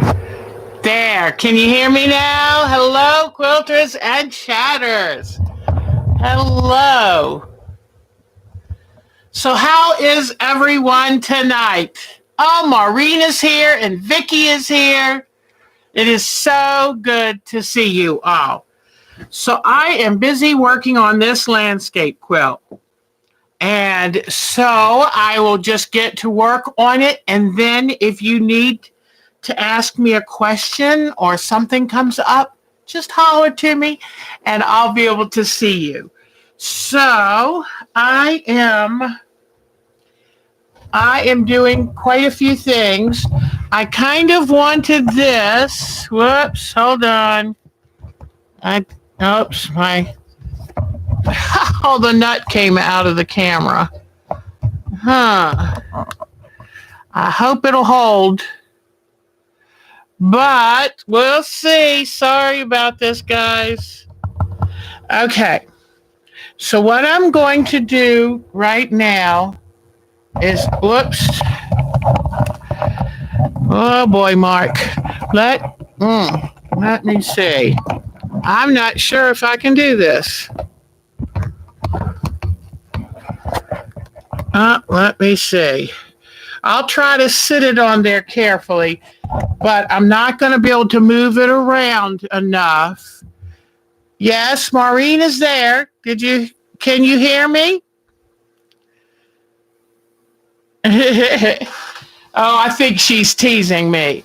Okay. There. Can you hear me now? Hello, quilters and chatters. Hello. So how is everyone tonight? Oh, Maureen is here and Vicky is here. It is so good to see you all. So I am busy working on this landscape quilt. And so I will just get to work on it. And then if you need to ask me a question or something comes up, just holler to me and I'll be able to see you. So I am doing quite a few things. I kind of wanted this. Whoops, hold on. Oh, the nut came out of the camera. I hope it'll hold. But we'll see. Sorry about this, guys. Okay. So what I'm going to do right now is, whoops. Oh boy, Mark. Let me see. I'm not sure if I can do this. Let me see. I'll try to sit it on there carefully, but I'm not going to be able to move it around enough. Yes, Maureen is there. Can you hear me? Oh, I think she's teasing me.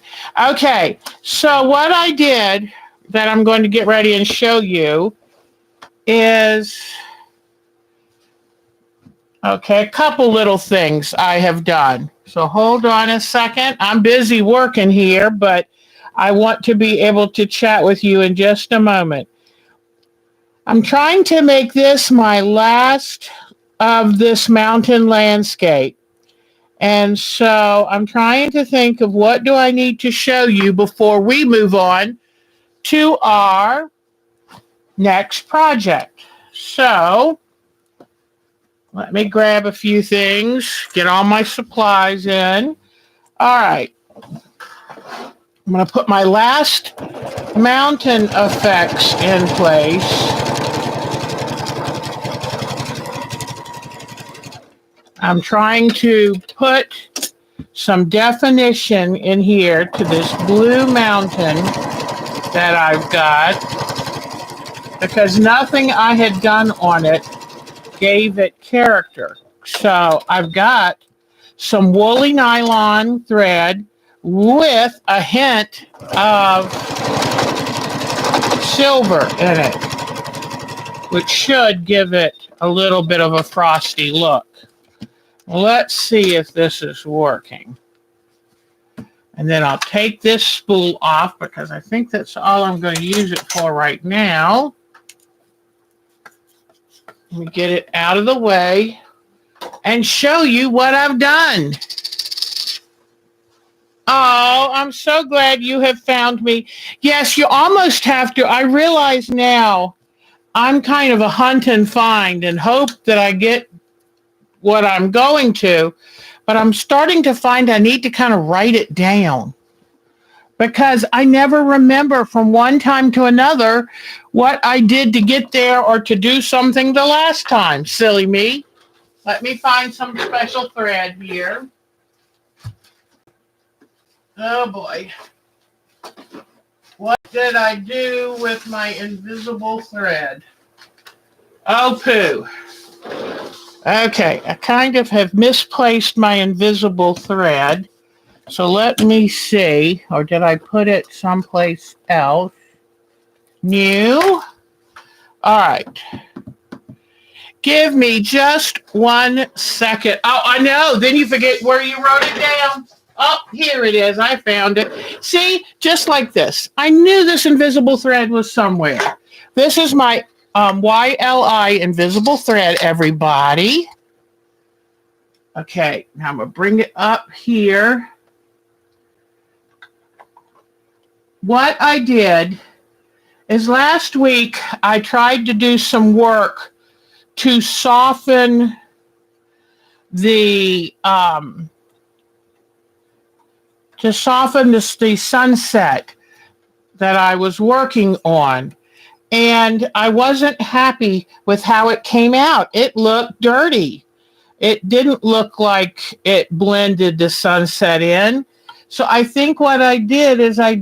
Okay, so what I did that I'm going to get ready and show you is, okay, a couple little things I have done. So hold on a second. I'm busy working here, but I want to be able to chat with you in just a moment. I'm trying to make this my last of this mountain landscape. And so I'm trying to think of what do I need to show you before we move on to our next project. So let me grab a few things, get all my supplies in. All right. I'm going to put my last mountain effects in place. I'm trying to put some definition in here to this blue mountain that I've got, because nothing I had done on it gave it character. So I've got some woolly nylon thread with a hint of silver in it, which should give it a little bit of a frosty look. Let's see if this is working. And then I'll take this spool off because I think that's all I'm going to use it for right now. Let me get it out of the way and show you what I've done. Oh, I'm so glad you have found me. Yes, you almost have to. I realize now I'm kind of a hunt and find and hope that I get what I'm going to, but I'm starting to find I need to kind of write it down because I never remember from one time to another what I did to get there or to do something the last time. Silly me. Let me find some special thread here. Oh boy. What did I do with my invisible thread? Oh, poo. Okay, I kind of have misplaced my invisible thread. So let me see. Or did I put it someplace else? New. All right. Give me just 1 second. Oh, I know. Then you forget where you wrote it down. Oh, here it is. I found it. See, just like this. I knew this invisible thread was somewhere. This is my YLI invisible thread, everybody. Okay, now I'm going to bring it up here. What I did is last week I tried to do some work to soften the to soften the sunset that I was working on. And I wasn't happy with how it came out. It looked dirty. It didn't look like it blended the sunset in. So I think what I did is I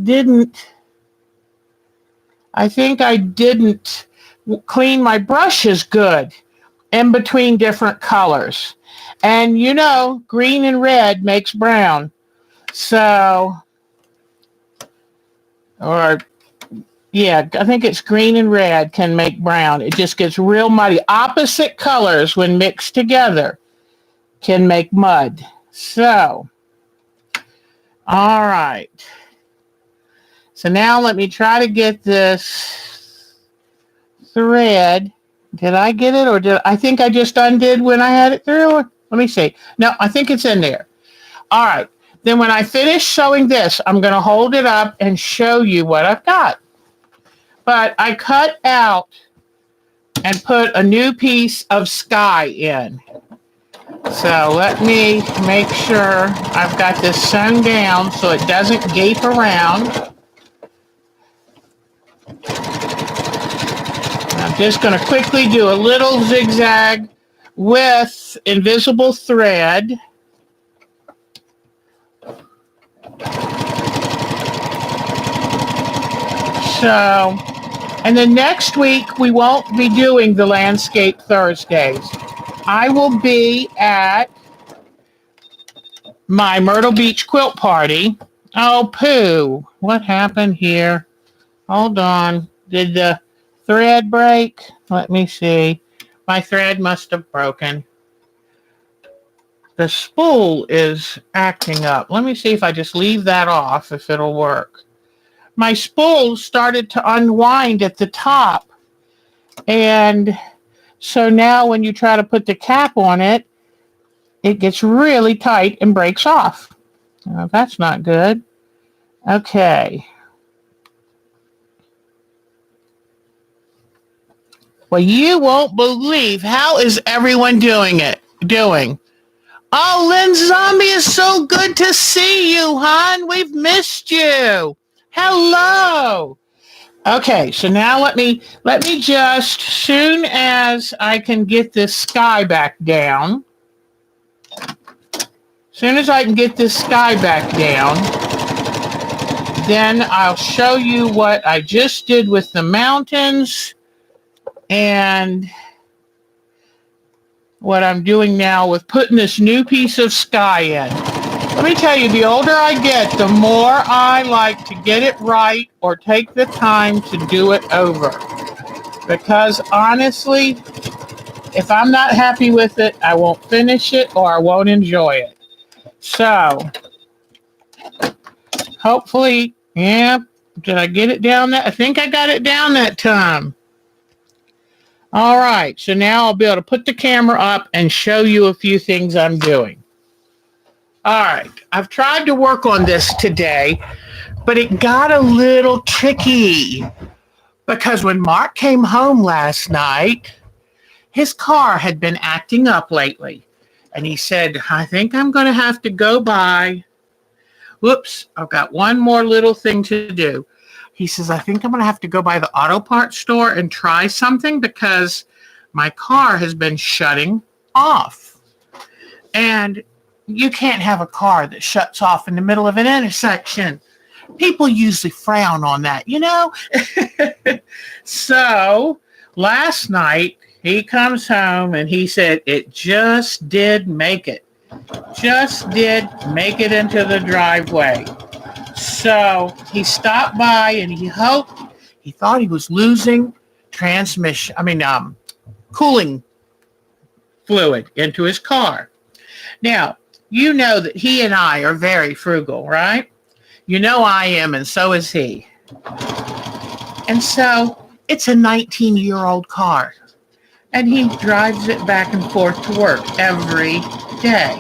think I didn't clean my brushes good in between different colors. And you know, green and red makes brown. So, or yeah, I think it's green and red can make brown. It just gets real muddy. Opposite colors when mixed together can make mud. So, all right. So now let me try to get this thread. Did I get it, or I think I just undid when I had it through? Let me see. No, I think it's in there. All right. Then when I finish sewing this, I'm going to hold it up and show you what I've got. But I cut out and put a new piece of sky in. So let me make sure I've got this sewn down so it doesn't gape around. I'm just going to quickly do a little zigzag with invisible thread. So, and then next week we won't be doing the Landscape Thursdays. I will be at my Myrtle Beach quilt party. Oh, poo. What happened here? Hold on. Did the thread break? Let me see. My thread must have broken. The spool is acting up. Let me see if I just leave that off, if it'll work. My spool started to unwind at the top. And so now when you try to put the cap on it, it gets really tight and breaks off. Well, that's not good. Okay. Well, you won't believe how is everyone doing. Oh, Lynn Zombie, is so good to see you, hon. We've missed you. Hello. Okay, so now let me just, soon as I can get this sky back down, then I'll show you what I just did with the mountains and what I'm doing now with putting this new piece of sky in. Let me tell you, the older I get, the more I like to get it right or take the time to do it over. Because honestly, if I'm not happy with it, I won't finish it or I won't enjoy it. So, hopefully, yeah, did I get it down I think I got it down that time. All right, so now I'll be able to put the camera up and show you a few things I'm doing. All right, I've tried to work on this today, but it got a little tricky because when Mark came home last night, his car had been acting up lately. And he said, I think I'm going to have to go by. Whoops, I've got one more little thing to do. He says, I think I'm going to have to go by the auto parts store and try something because my car has been shutting off. And you can't have a car that shuts off in the middle of an intersection. People usually frown on that, you know? So last night, he comes home and he said, it just did make it. Just did make it into the driveway. So he stopped by and he thought he was losing cooling fluid into his car. Now, you know that he and I are very frugal, right? You know I am, and so is he. And so it's a 19-year-old car. And he drives it back and forth to work every day.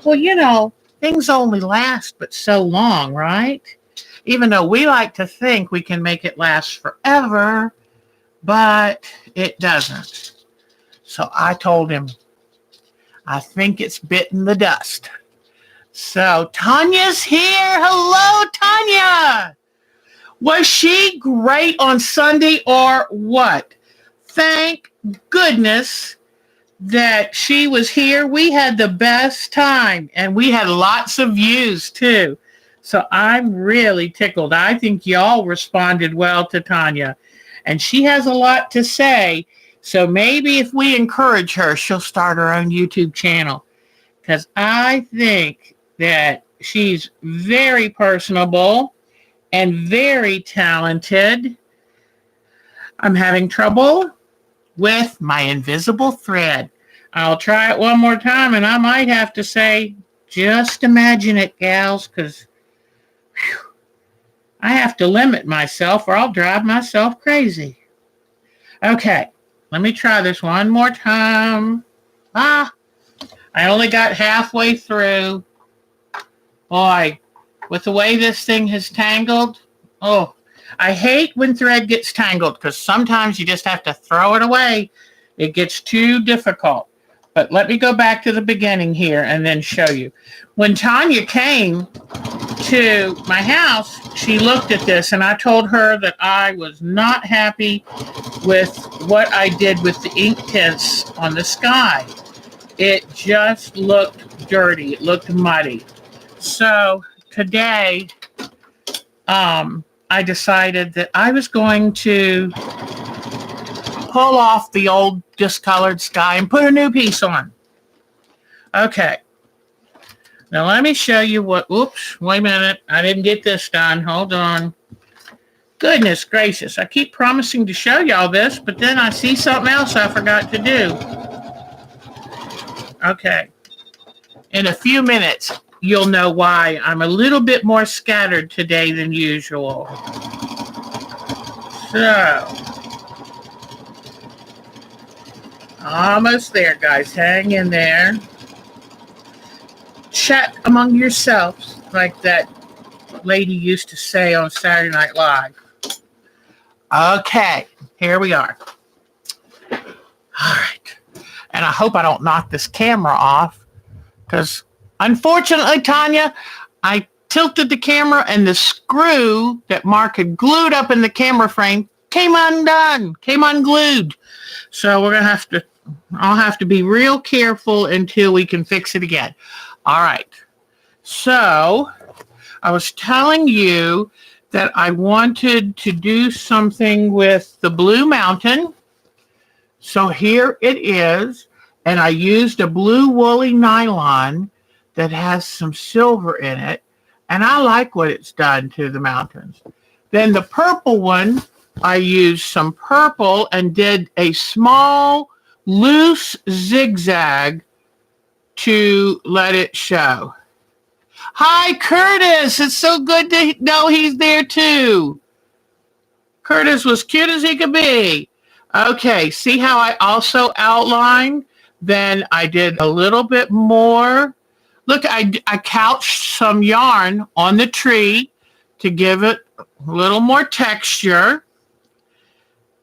Well, you know, things only last but so long, right? Even though we like to think we can make it last forever, but it doesn't. So I told him, I think it's bitten the dust. So Tanya's here. Hello, Tanya. Was she great on Sunday or what? Thank goodness that she was here. We had the best time and we had lots of views too. So I'm really tickled. I think y'all responded well to Tanya and she has a lot to say. So maybe if we encourage her, she'll start her own YouTube channel because I think that she's very personable and very talented. I'm having trouble with my invisible thread. I'll try it one more time and I might have to say, just imagine it, gals, because I have to limit myself or I'll drive myself crazy. Okay, let me try this one more time. I only got halfway through. Boy, with the way this thing has tangled, I hate when thread gets tangled because sometimes you just have to throw it away. It gets too difficult. But let me go back to the beginning here and then show you. When Tanya came to my house, she looked at this and I told her that I was not happy with what I did with the ink tints on the sky. It just looked dirty. It looked muddy. So today, I decided that I was going to pull off the old discolored sky and put a new piece on. Okay. Now let me show you oops, wait a minute. I didn't get this done. Hold on. Goodness gracious. I keep promising to show y'all this, but then I see something else I forgot to do. Okay. In a few minutes, you'll know why I'm a little bit more scattered today than usual. So, almost there, guys. Hang in there. Chat among yourselves, like that lady used to say on Saturday Night Live. Okay, here we are. All right. And I hope I don't knock this camera off because unfortunately, Tanya, I tilted the camera and the screw that Mark had glued up in the camera frame came unglued. So I'll have to be real careful until we can fix it again. All right. So I was telling you that I wanted to do something with the Blue Mountain. So here it is. And I used a blue woolly nylon that has some silver in it. And I like what it's done to the mountains. Then the purple one, I used some purple and did a small loose zigzag to let it show. Hi, Curtis. It's so good to know he's there too. Curtis was cute as he could be. Okay, see how I also outlined? Then I did a little bit more. Look, I couched some yarn on the tree to give it a little more texture.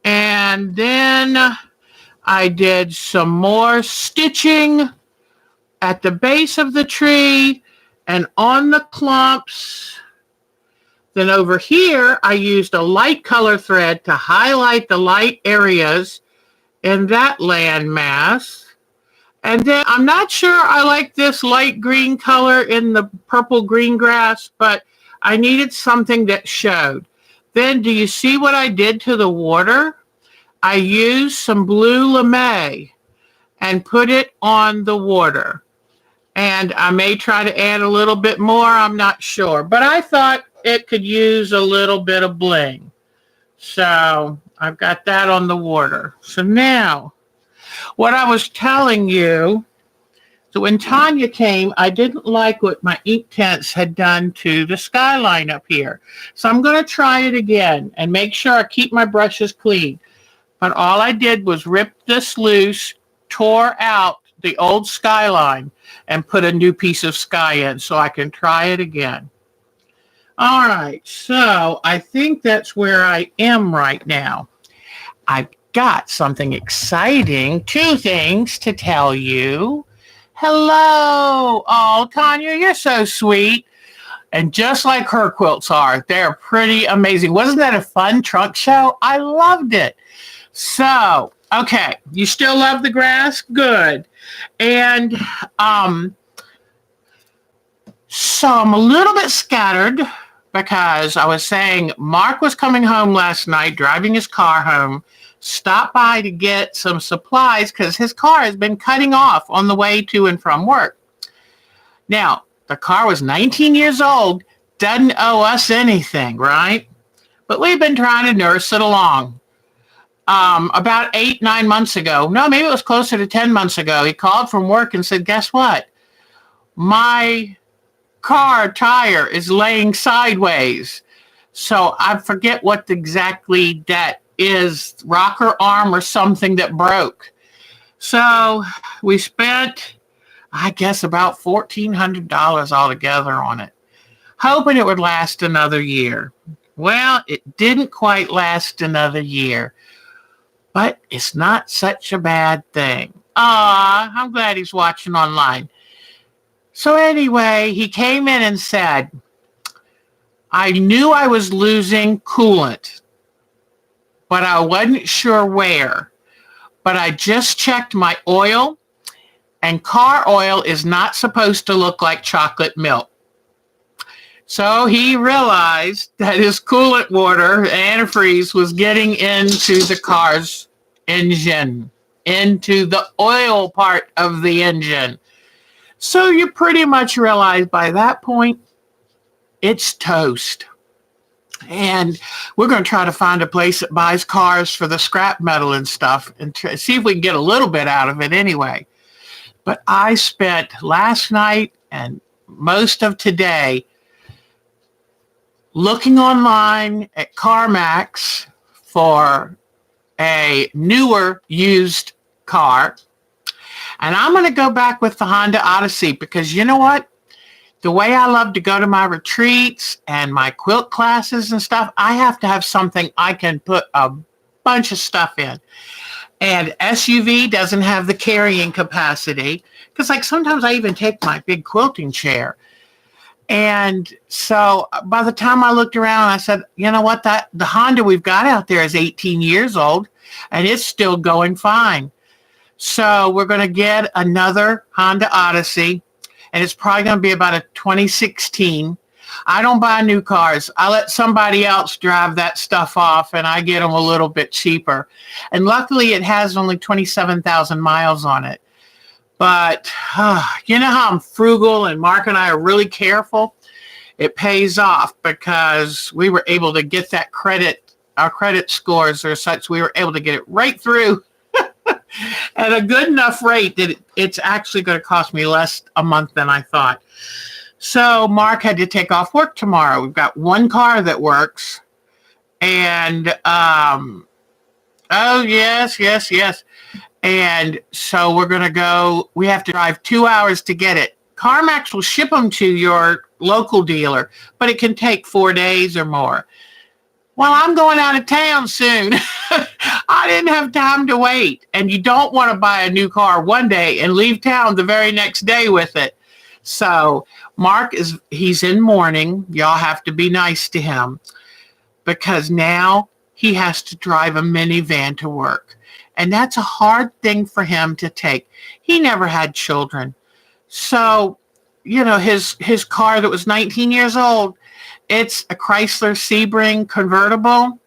And then I did some more stitching at the base of the tree and on the clumps. Then over here, I used a light color thread to highlight the light areas in that landmass. And then I'm not sure I like this light green color in the purple green grass, but I needed something that showed. Then do you see what I did to the water? I used some blue lame and put it on the water. And I may try to add a little bit more, I'm not sure. But I thought it could use a little bit of bling. So I've got that on the water. So now, what I was telling you, so when Tanya came, I didn't like what my ink tints had done to the skyline up here. So I'm going to try it again and make sure I keep my brushes clean. But all I did was rip this loose, tore out the old skyline, and put a new piece of sky in so I can try it again. All right, so I think that's where I am right now. I've got something exciting, two things to tell you. Hello. Oh, Tanya, you're so sweet. And just like her quilts are, they're pretty amazing. Wasn't that a fun trunk show? I loved it. So, okay, you still love the grass? Good. And um, so I'm a little bit scattered because I was saying Mark was coming home last night, driving his car home, stopped by to get some supplies because his car has been cutting off on the way to and from work. Now, the car was 19 years old, doesn't owe us anything, right? But we've been trying to nurse it along. About 8, 9 months ago, no, maybe it was closer to 10 months ago, he called from work and said, guess what? My car tire is laying sideways. So I forget what exactly that is, rocker arm or something that broke. So we spent, I guess, about $1,400 altogether on it, hoping it would last another year. Well, it didn't quite last another year, but it's not such a bad thing. I'm glad he's watching online. So anyway, he came in and said, I knew I was losing coolant, but I wasn't sure where. But I just checked my oil, and car oil is not supposed to look like chocolate milk. So he realized that his coolant water, antifreeze, was getting into the car's engine, into the oil part of the engine. So you pretty much realize by that point, it's toast. And we're going to try to find a place that buys cars for the scrap metal and stuff and see if we can get a little bit out of it anyway. But I spent last night and most of today looking online at CarMax for a newer used car. And I'm going to go back with the Honda Odyssey because you know what? The way I love to go to my retreats and my quilt classes and stuff, I have to have something I can put a bunch of stuff in. And SUV doesn't have the carrying capacity because like sometimes I even take my big quilting chair. And so by the time I looked around, I said, you know what, that the Honda we've got out there is 18 years old and it's still going fine. So we're going to get another Honda Odyssey, and it's probably going to be about a 2016. I don't buy new cars. I let somebody else drive that stuff off, and I get them a little bit cheaper. And luckily, it has only 27,000 miles on it. But you know how I'm frugal, and Mark and I are really careful? It pays off because we were able to get that credit. Our credit scores are such we were able to get it right through at a good enough rate that it's actually going to cost me less a month than I thought. So Mark had to take off work tomorrow. We've got one car that works. And, oh, yes. And so we're going to go, we have to drive 2 hours to get it. CarMax will ship them to your local dealer, but it can take 4 days or more. Well, I'm going out of town soon. I didn't have time to wait. And you don't want to buy a new car one day and leave town the very next day with it. So Mark he's in mourning. Y'all have to be nice to him because now he has to drive a minivan to work. And that's a hard thing for him to take. He never had children. So, you know, his car that was 19 years old, it's a Chrysler Sebring convertible.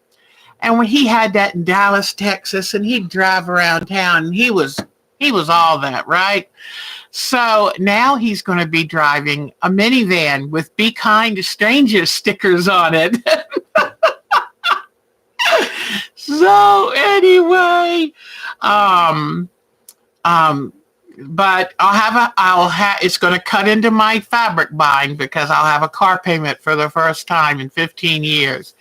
And when he had that in Dallas, Texas, and he'd drive around town, and he was all that, right? So now he's going to be driving a minivan with Be Kind to Strangers stickers on it. So anyway, but it's going to cut into my fabric buying because I'll have a car payment for the first time in 15 years.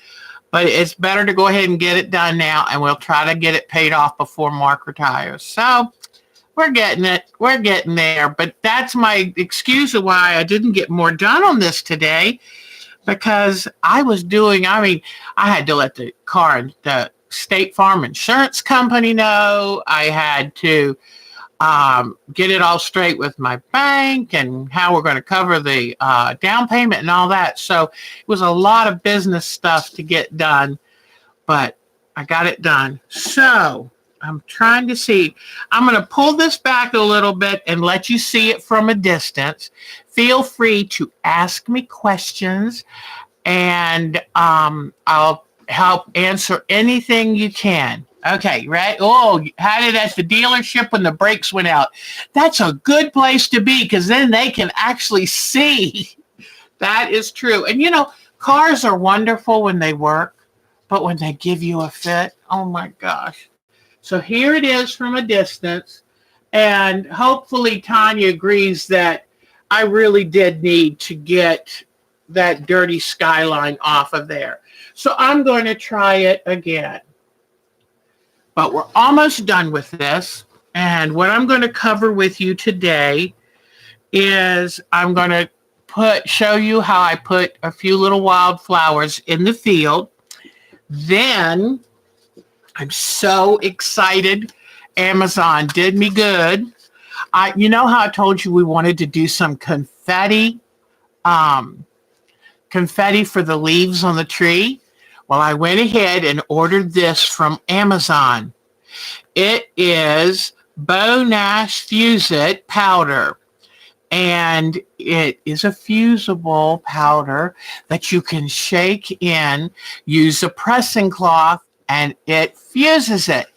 But it's better to go ahead and get it done now, and we'll try to get it paid off before Mark retires. So we're getting it. We're getting there. But that's my excuse of why I didn't get more done on this today because I had to let the State Farm Insurance Company know. I had to get it all straight with my bank and how we're going to cover the down payment and all that. So it was a lot of business stuff to get done, but I got it done. So I'm trying to see. I'm going to pull this back a little bit and let you see it from a distance. Feel free to ask me questions, and I'll help answer anything you can. Okay, right? Oh, had it at the dealership when the brakes went out. That's a good place to be because then they can actually see. That is true. And cars are wonderful when they work, but when they give you a fit, oh my gosh. So here it is from a distance. And hopefully Tanya agrees that I really did need to get that dirty skyline off of there. So I'm going to try it again. But we're almost done with this. And what I'm going to cover with you today is I'm going to show you how I put a few little wildflowers in the field. Then I'm so excited. Amazon did me good. You know how I told you we wanted to do some confetti for the leaves on the tree? Well, I went ahead and ordered this from Amazon. It is Beau Nash Fuse It powder. And it is a fusible powder that you can shake in, use a pressing cloth, and it fuses it.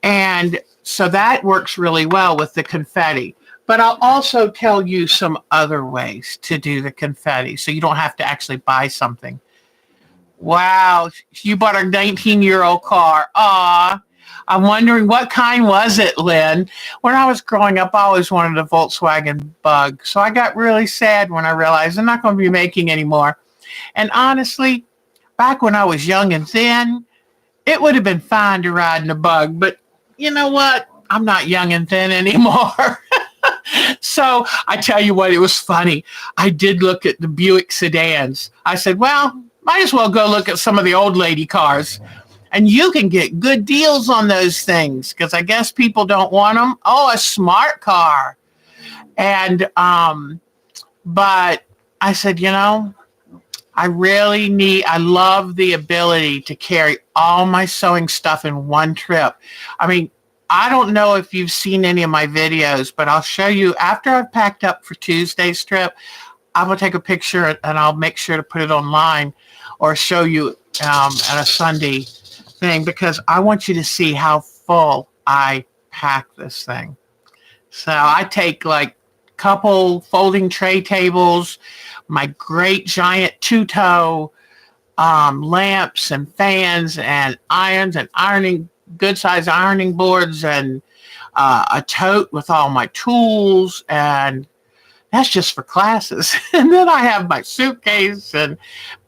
And so that works really well with the confetti. But I'll also tell you some other ways to do the confetti so you don't have to actually buy something. Wow, you bought a 19-year-old car. Aw, I'm wondering what kind was it, Lynn? When I was growing up, I always wanted a Volkswagen Bug. So I got really sad when I realized I'm not going to be making anymore. And honestly, back when I was young and thin, it would have been fine to ride in a Bug. But you know what? I'm not young and thin anymore. So I tell you what, it was funny. I did look at the Buick sedans. I said, well, might as well go look at some of the old lady cars. And you can get good deals on those things because I guess people don't want them. Oh, a smart car. And, but I said, I love the ability to carry all my sewing stuff in one trip. I mean, I don't know if you've seen any of my videos, but I'll show you after I've packed up for Tuesday's trip. I will take a picture and I'll make sure to put it online or show you at a Sunday thing because I want you to see how full I pack this thing. So I take like a couple folding tray tables, my great giant two-toe lamps and fans and irons and good size ironing boards and a tote with all my tools, and that's just for classes. And then I have my suitcase and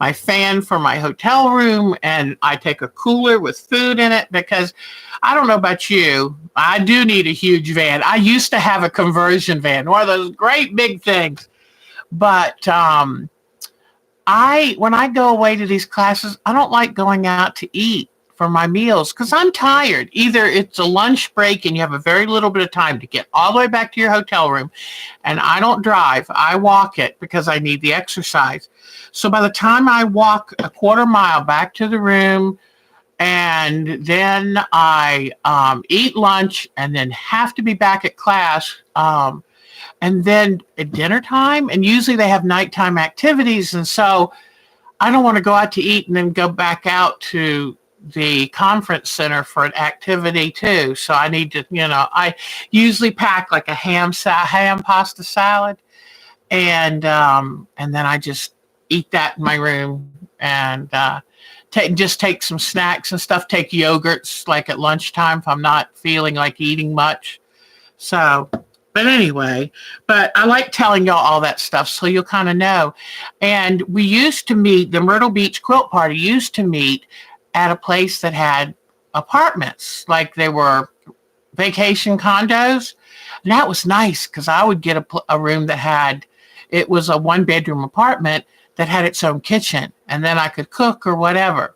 my fan for my hotel room, and I take a cooler with food in it because I don't know about you, I do need a huge van. I used to have a conversion van, one of those great big things. But when I go away to these classes, I don't like going out to eat for my meals because I'm tired. Either it's a lunch break and you have a very little bit of time to get all the way back to your hotel room, and I don't drive. I walk it because I need the exercise. So by the time I walk a quarter mile back to the room, and then I eat lunch and then have to be back at class, and then at dinner time, and usually they have nighttime activities, and so I don't want to go out to eat and then go back out to the conference center for an activity too. So I need to, I usually pack like a ham pasta salad, and then I just eat that in my room and take some snacks and stuff. Take yogurts like at lunchtime if I'm not feeling like eating much. So, but anyway, but I like telling y'all all that stuff so you'll kind of know. And we used to meet, the Myrtle Beach Quilt Party used to meet at a place that had apartments, like they were vacation condos. And that was nice because I would get a room that it was a 1-bedroom apartment that had its own kitchen, and then I could cook or whatever.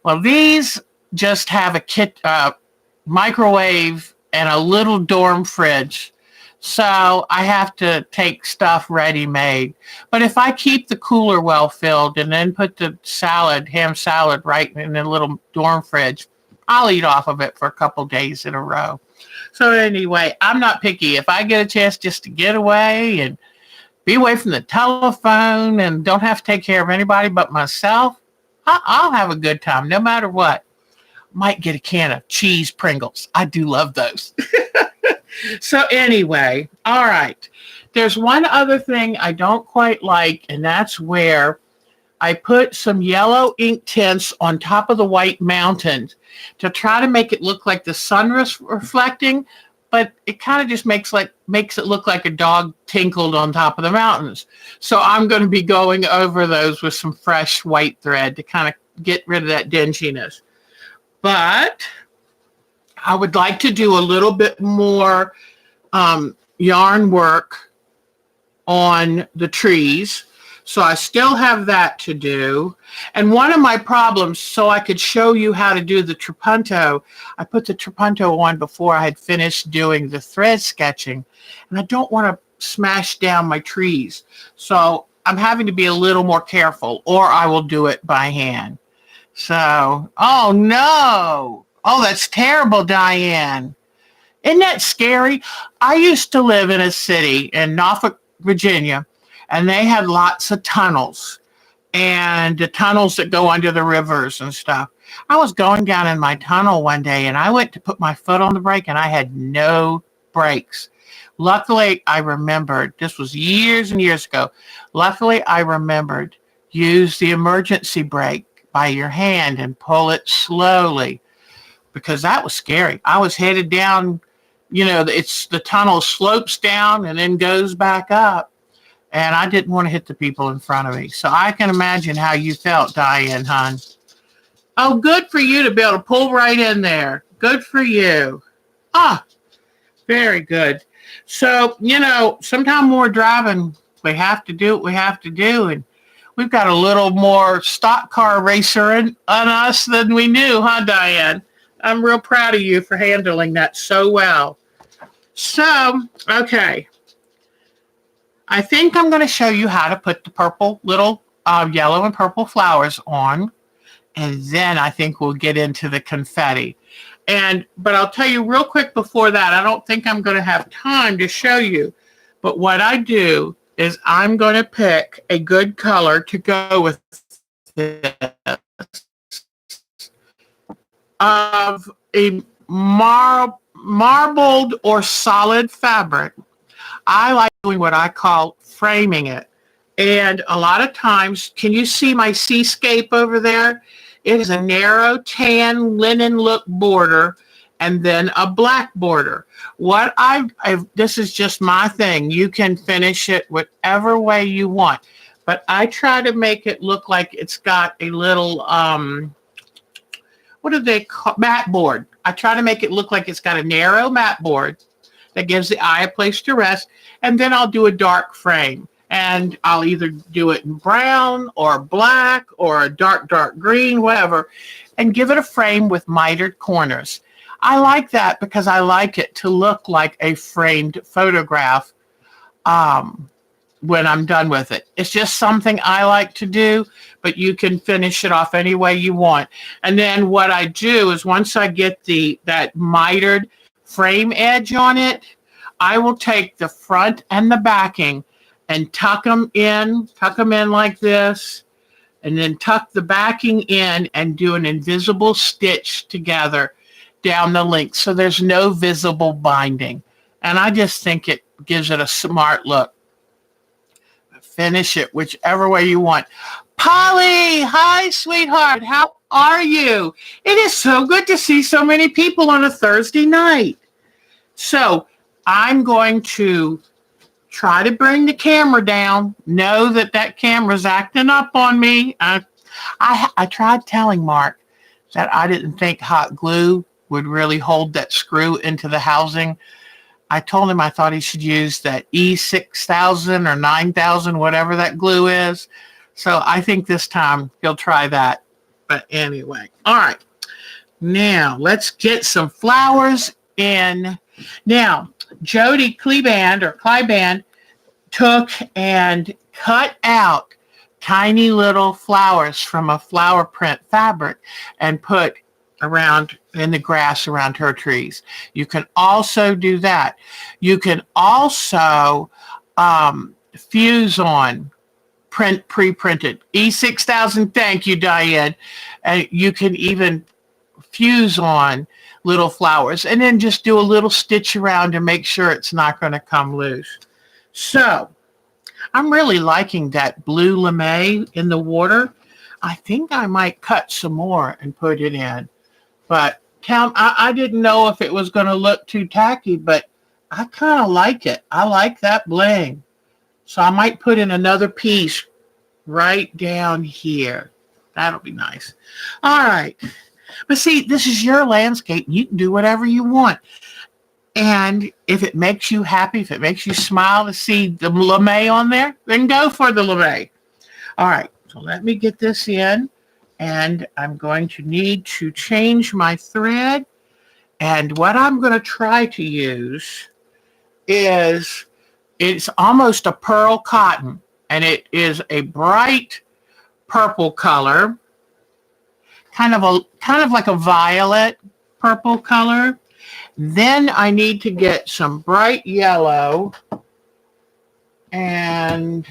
Well, these just have a microwave and a little dorm fridge. So I have to take stuff ready made. But if I keep the cooler well filled and then put the ham salad right in the little dorm fridge, I'll eat off of it for a couple days in a row. So anyway, I'm not picky. If I get a chance just to get away and be away from the telephone and don't have to take care of anybody but myself, I'll have a good time no matter what. Might get a can of cheese Pringles. I do love those. So anyway, all right. There's one other thing I don't quite like, and that's where I put some yellow ink tints on top of the white mountains to try to make it look like the sun was reflecting, but it kind of just makes it look like a dog tinkled on top of the mountains. So I'm going to be going over those with some fresh white thread to kind of get rid of that dinginess. But I would like to do a little bit more yarn work on the trees. So I still have that to do. And one of my problems, so I could show you how to do the trapunto, I put the trapunto on before I had finished doing the thread sketching. And I don't want to smash down my trees. So I'm having to be a little more careful, or I will do it by hand. So, oh no. Oh, that's terrible, Diane. Isn't that scary? I used to live in a city in Norfolk, Virginia, and they had lots of tunnels and the tunnels that go under the rivers and stuff. I was going down in my tunnel one day and I went to put my foot on the brake and I had no brakes. Luckily, I remembered, this was years and years ago. Luckily, I remembered, use the emergency brake by your hand and pull it slowly, because that was scary. I was headed down, the tunnel slopes down and then goes back up. And I didn't want to hit the people in front of me. So I can imagine how you felt, Diane, hon. Oh, good for you to be able to pull right in there. Good for you. Ah, very good. So, sometime when we're driving, we have to do what we have to do. And we've got a little more stock car racer on us than we knew, huh, Diane? I'm real proud of you for handling that so well. So, okay. I think I'm going to show you how to put the purple little yellow and purple flowers on. And then I think we'll get into the confetti. But I'll tell you real quick before that, I don't think I'm going to have time to show you. But what I do is I'm going to pick a good color to go with this of a marbled or solid fabric. I like doing what I call framing it. And a lot of times, can you see my seascape over there? It is a narrow tan linen look border and then a black border. This is just my thing. You can finish it whatever way you want. But I try to make it look like it's got a little, what do they call, mat board. I try to make it look like it's got a narrow mat board that gives the eye a place to rest. And then I'll do a dark frame. And I'll either do it in brown or black or a dark green, whatever, and give it a frame with mitered corners. I like that because I like it to look like a framed photograph when I'm done with it. It's just something I like to do, but you can finish it off any way you want. And then what I do is once I get that mitered frame edge on it, I will take the front and the backing and tuck them in like this, and then tuck the backing in and do an invisible stitch together down the length so there's no visible binding. And I just think it gives it a smart look. Finish it whichever way you want. Polly, hi, sweetheart. How are you? It is so good to see so many people on a Thursday night. So I'm going to try to bring the camera down. Know that camera's acting up on me. I tried telling Mark that I didn't think hot glue would really hold that screw into the housing. I told him I thought he should use that E6000 or 9000, whatever that glue is. So I think this time he'll try that. But anyway, all right. Now let's get some flowers in Now, Jody Cleiband took and cut out tiny little flowers from a flower print fabric and put around in the grass around her trees. You can also do that. You can also fuse on pre-printed E6000. Thank you, Diane. And you can even fuse on little flowers and then just do a little stitch around to make sure it's not going to come loose. So I'm really liking that blue lame in the water. I think I might cut some more and put it in. But I didn't know if it was going to look too tacky, but I kind of like it. I like that bling. So I might put in another piece right down here. That'll be nice. All right. But see, this is your landscape. You can do whatever you want. And if it makes you happy, if it makes you smile to see the lame on there, then go for the lame. All right. So let me get this in. And I'm going to need to change my thread. And what I'm going to try to use is, it's almost a pearl cotton. And it is a bright purple color. Kind of like a violet purple color. Then I need to get some bright yellow. And,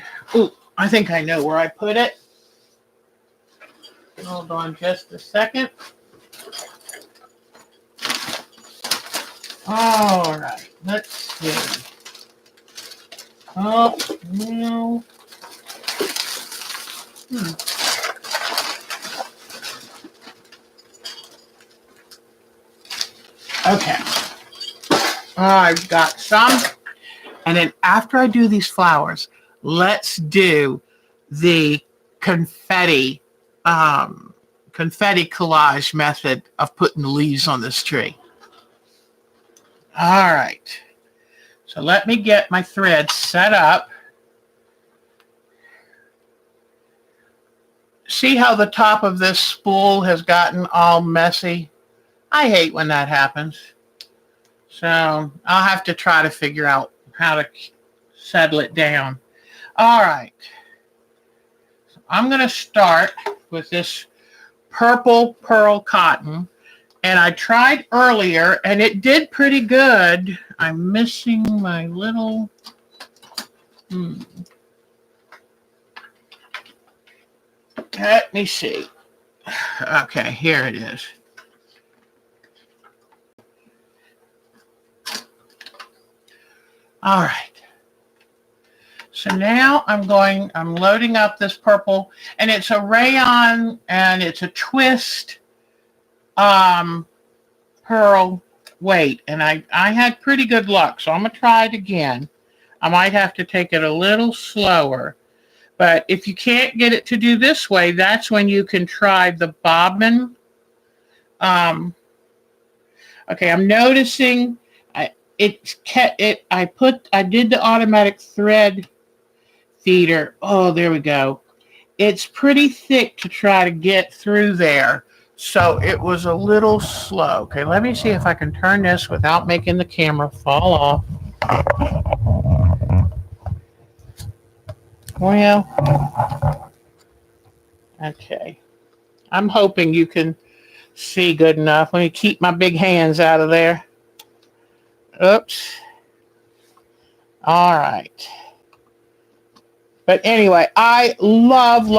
I think I know where I put it. Hold on just a second. All right, let's see. Oh, no. Okay. I've got some. And then after I do these flowers, let's do the confetti collage method of putting the leaves on this tree. All right. So let me get my thread set up. See how the top of this spool has gotten all messy? I hate when that happens. So I'll have to try to figure out how to settle it down. All right. So I'm going to start with this purple pearl cotton. And I tried earlier, and it did pretty good. I'm missing my little... Let me see. Okay, here it is. All right. So now I'm loading up this purple, and it's a rayon, and it's a twist pearl weight, and I had pretty good luck, so I'm going to try it again. I might have to take it a little slower, but if you can't get it to do this way, that's when you can try the bobbin. Okay, I'm noticing I did the automatic thread feeder. Oh, there we go. It's pretty thick to try to get through there. So it was a little slow. Okay, let me see if I can turn this without making the camera fall off. Well, okay. I'm hoping you can see good enough. Let me keep my big hands out of there. Oops. All right. But anyway, I loved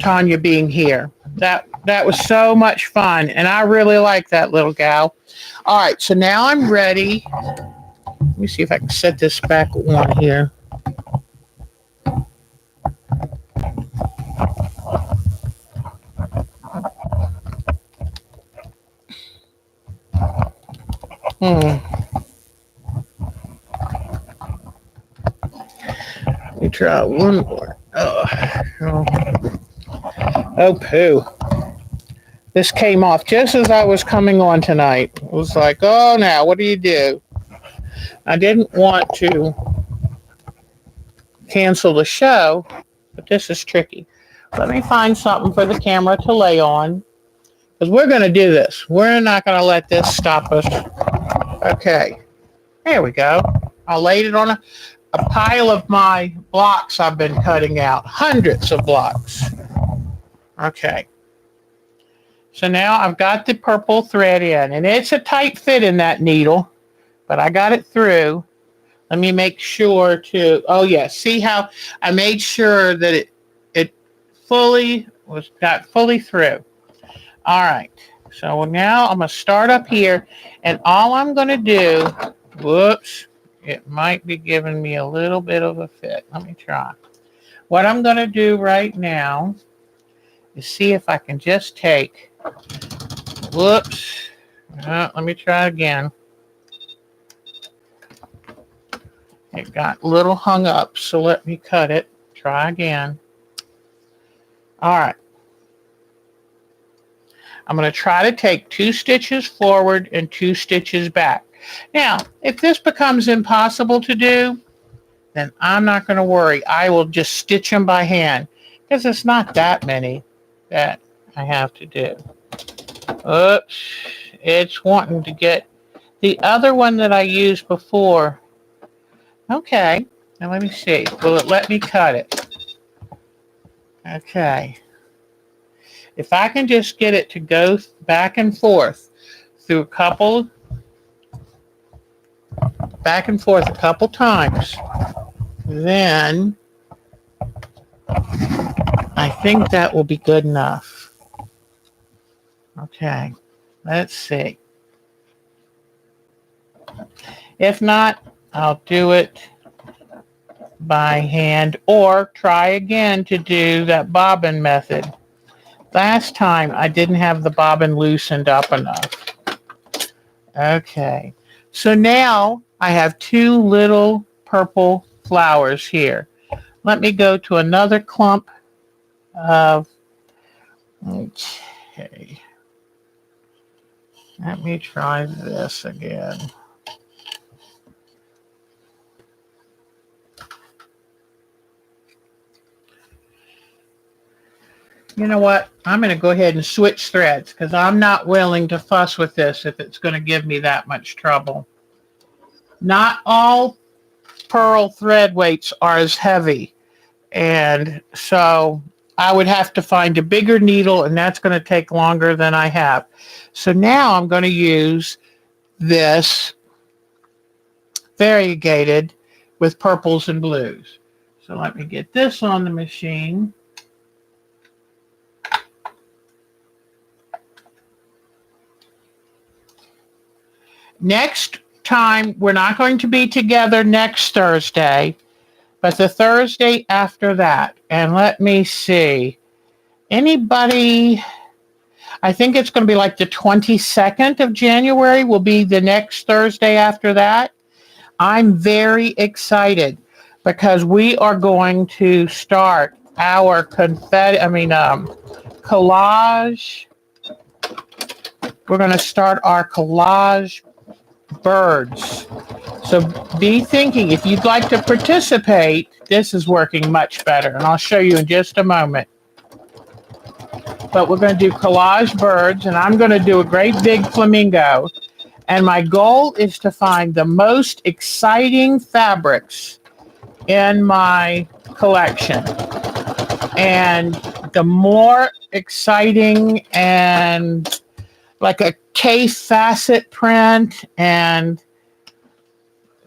Tanya being here. That was so much fun, and I really like that little gal. All right, so now I'm ready. Let me see if I can set this back on here. Let me try one more. Oh, poo. This came off just as I was coming on tonight. It was like, oh, now, what do you do? I didn't want to cancel the show, but this is tricky. Let me find something for the camera to lay on, because we're going to do this. We're not going to let this stop us Okay, there we go. I laid it on a pile of my blocks I've been cutting out, hundreds of blocks. Okay, so now I've got the purple thread in, and it's a tight fit in that needle, but I got it through. Let me make sure to, oh yeah, see how I made sure that it fully got fully through. All right, so now I'm gonna start up here, and all I'm gonna do, whoops, it might be giving me a little bit of a fit. Let me try. What I'm gonna do right now is see if I can just take, whoops, let me try again. It got a little hung up, so let me cut it. Try again. All right. I'm going to try to take 2 stitches forward and 2 stitches back. Now, if this becomes impossible to do, then I'm not going to worry. I will just stitch them by hand because it's not that many that I have to do. Oops, it's wanting to get the other one that I used before. Okay, now let me see. Will it let me cut it? Okay. If I can just get it to go back and forth through a couple times, then I think that will be good enough. Okay, let's see. If not, I'll do it by hand or try again to do that bobbin method. Last time I didn't have the bobbin loosened up enough. Okay, so now I have 2 little purple flowers here. Let me go to another clump of, okay, let me try this again. You know what? I'm going to go ahead and switch threads because I'm not willing to fuss with this if it's going to give me that much trouble. Not all pearl thread weights are as heavy, and so I would have to find a bigger needle, and that's going to take longer than I have. So now I'm going to use this variegated with purples and blues. So let me get this on the machine. Next time, we're not going to be together next Thursday, but the Thursday after that. And let me see. Anybody, I think it's going to be like the 22nd of January will be the next Thursday after that. I'm very excited because we are going to start our collage. We're going to start our collage birds. So be thinking, if you'd like to participate, this is working much better, and I'll show you in just a moment. But we're going to do collage birds, and I'm going to do a great big flamingo. And my goal is to find the most exciting fabrics in my collection. And the more exciting and like a K-facet print, and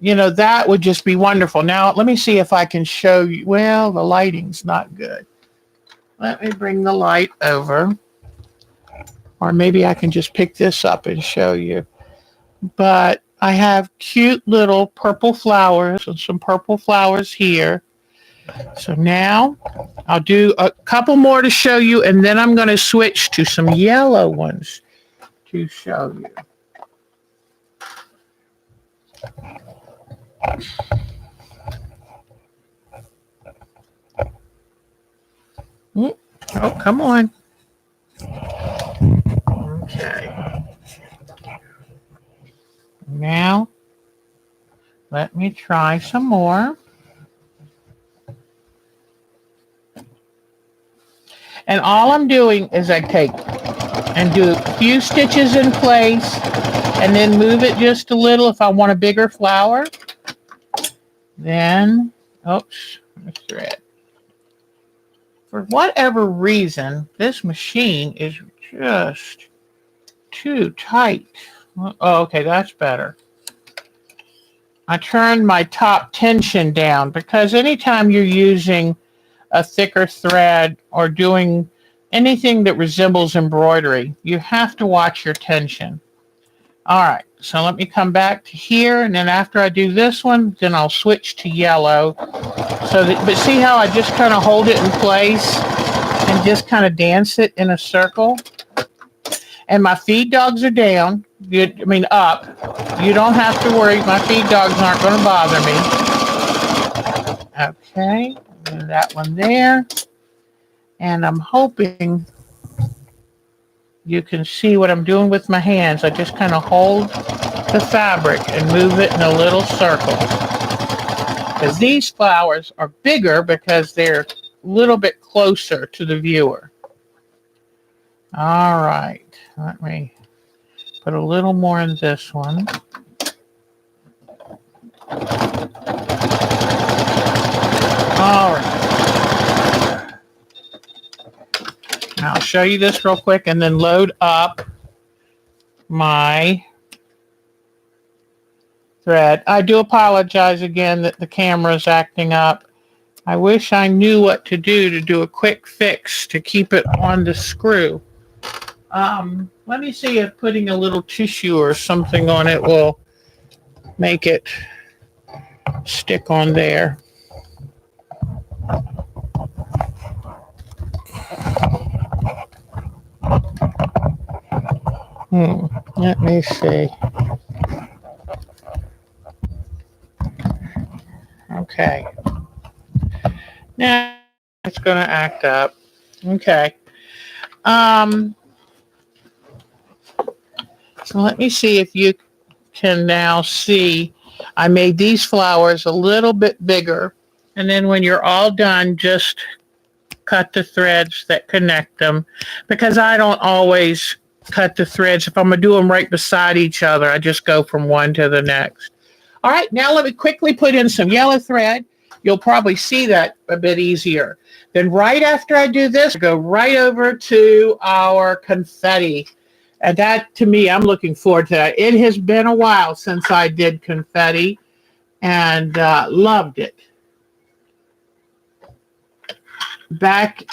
that would just be wonderful. Now let me see if I can show you. Well, the lighting's not good. Let me bring the light over, or maybe I can just pick this up and show you. But I have cute little purple flowers and some purple flowers here. So now I'll do a couple more to show you, and then I'm going to switch to some yellow ones to show you. Oh, come on. Okay. Now, let me try some more. And all I'm doing is I take and do a few stitches in place and then move it just a little if I want a bigger flower. Then, oops, thread. For whatever reason, this machine is just too tight. Oh, okay, that's better. I turned my top tension down because anytime you're using a thicker thread or doing anything that resembles embroidery, you have to watch your tension. All right, so let me come back to here, and then after I do this one, then I'll switch to yellow. But see how I just kind of hold it in place and just kind of dance it in a circle? And my feed dogs are down. Up. You don't have to worry. My feed dogs aren't going to bother me. Okay, and that one there. And I'm hoping you can see what I'm doing with my hands. I just kind of hold the fabric and move it in a little circle. Because these flowers are bigger because they're a little bit closer to the viewer. All right. Let me put a little more in this one. All right. Now I'll show you this real quick and then load up my thread. I do apologize again that the camera is acting up. I wish I knew what to do a quick fix to keep it on the screw. Let me see if putting a little tissue or something on it will make it stick on there. Let me see. Okay. Now it's going to act up. Okay. So let me see if you can now see. I made these flowers a little bit bigger. And then when you're all done, just cut the threads that connect them. Because I don't always cut the threads. If I'm going to do them right beside each other, I just go from one to the next. All right, now let me quickly put in some yellow thread. You'll probably see that a bit easier. Then right after I do this, go right over to our confetti. And that, to me, I'm looking forward to that. It has been a while since I did confetti and loved it.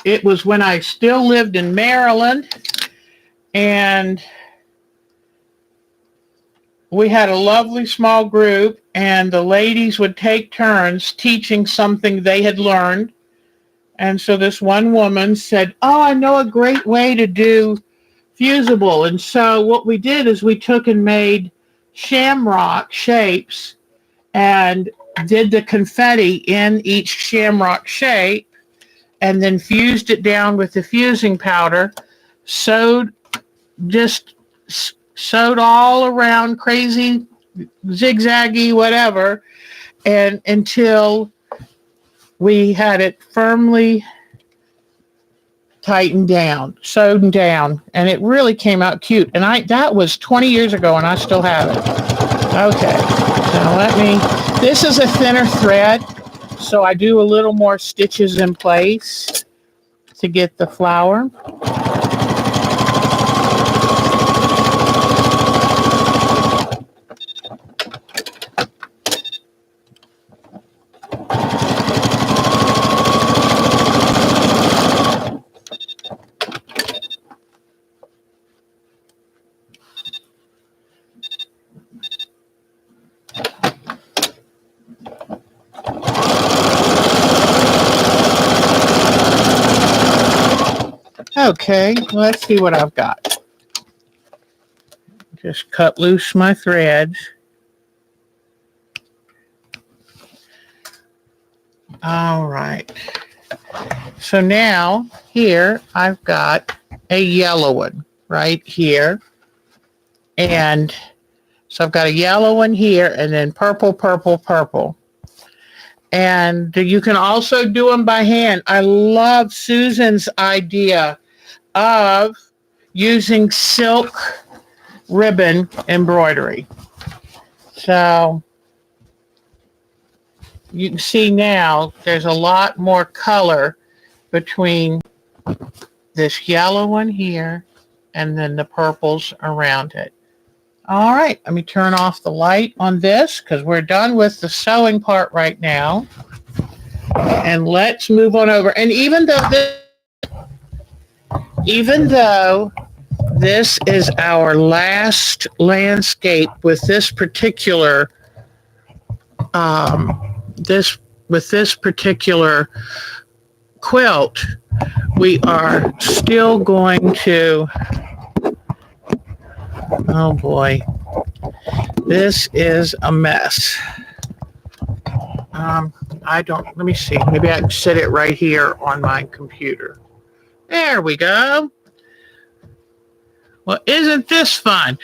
It was when I still lived in Maryland, and we had a lovely small group, and the ladies would take turns teaching something they had learned. And so this one woman said, "Oh, I know a great way to do fusible." And so what we did is we took and made shamrock shapes and did the confetti in each shamrock shape and then fused it down with the fusing powder, sewed all around, crazy, zigzaggy, whatever, and until we had it firmly tightened down, sewed down, and it really came out cute. And that was 20 years ago, and I still have it. Okay, so this is a thinner thread, so I do a little more stitches in place to get the flower. Okay, let's see what I've got. Just cut loose my threads. All right. So now here I've got a yellow one right here. And so I've got a yellow one here and then purple, purple, purple. And you can also do them by hand. I love Susan's idea of using silk ribbon embroidery. So you can see now there's a lot more color between this yellow one here and then the purples around it. All right, let me turn off the light on this because we're done with the sewing part right now. And let's move on over. And even though this is our last landscape with this particular this particular quilt, we are still going to, oh boy, this is a mess. Let me see, maybe I can set it right here on my computer. There we go. Well, isn't this fun?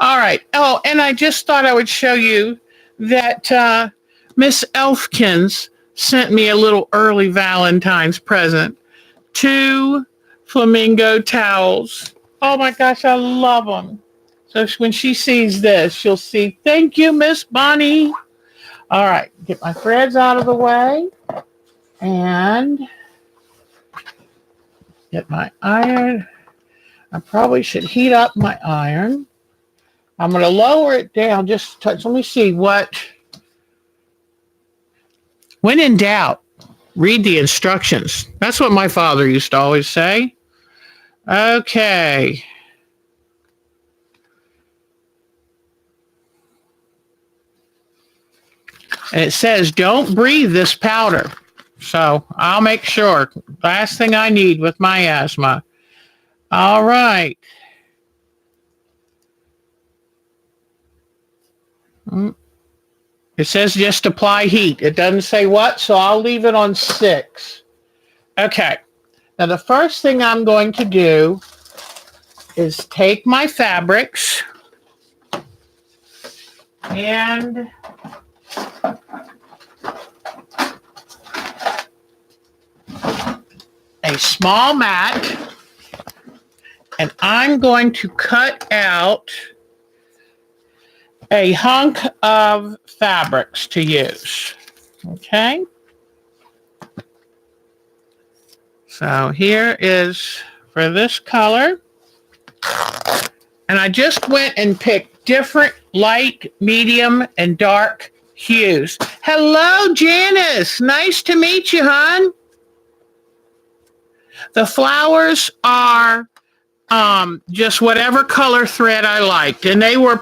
All right. Oh, and I just thought I would show you that Miss Elfkins sent me a little early Valentine's present. 2 flamingo towels. Oh my gosh, I love them. So when she sees this, she'll see, thank you, Miss Bonnie. All right, get my threads out of the way and get my iron. I probably should heat up my iron. I'm going to lower it down just a touch. Let me see what. When in doubt, read the instructions. That's what my father used to always say. Okay. And it says, don't breathe this powder. So I'll make sure. Last thing I need with my asthma. All right. It says just apply heat. It doesn't say what, so I'll leave it on 6. Okay. Now the first thing I'm going to do is take my fabrics and a small mat, and I'm going to cut out a hunk of fabrics to use. Okay. So here is for this color. And I just went and picked different light, medium, and dark hues. Hello, Janice. Nice to meet you, hon. The flowers are just whatever color thread I liked. And they were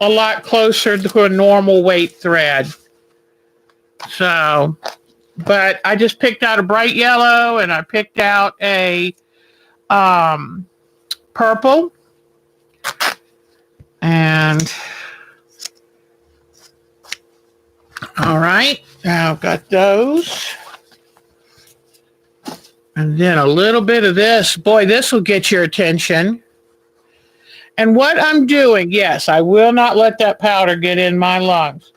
a lot closer to a normal weight thread. So, but I just picked out a bright yellow and I picked out a purple. And all right, now I've got those. And then a little bit of this. Boy, this will get your attention. And what I'm doing, yes, I will not let that powder get in my lungs.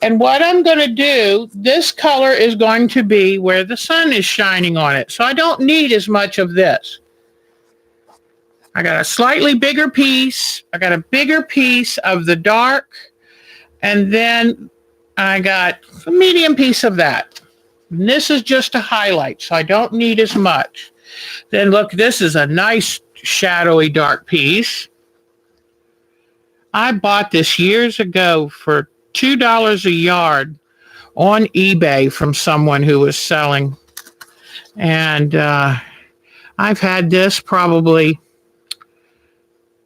And what I'm going to do, this color is going to be where the sun is shining on it. So I don't need as much of this. I got a slightly bigger piece. I got a bigger piece of the dark. And then I got a medium piece of that. And this is just a highlight, so I don't need as much. Then look, this is a nice shadowy dark piece. I bought this years ago for $2 a yard on eBay from someone who was selling. And I've had this probably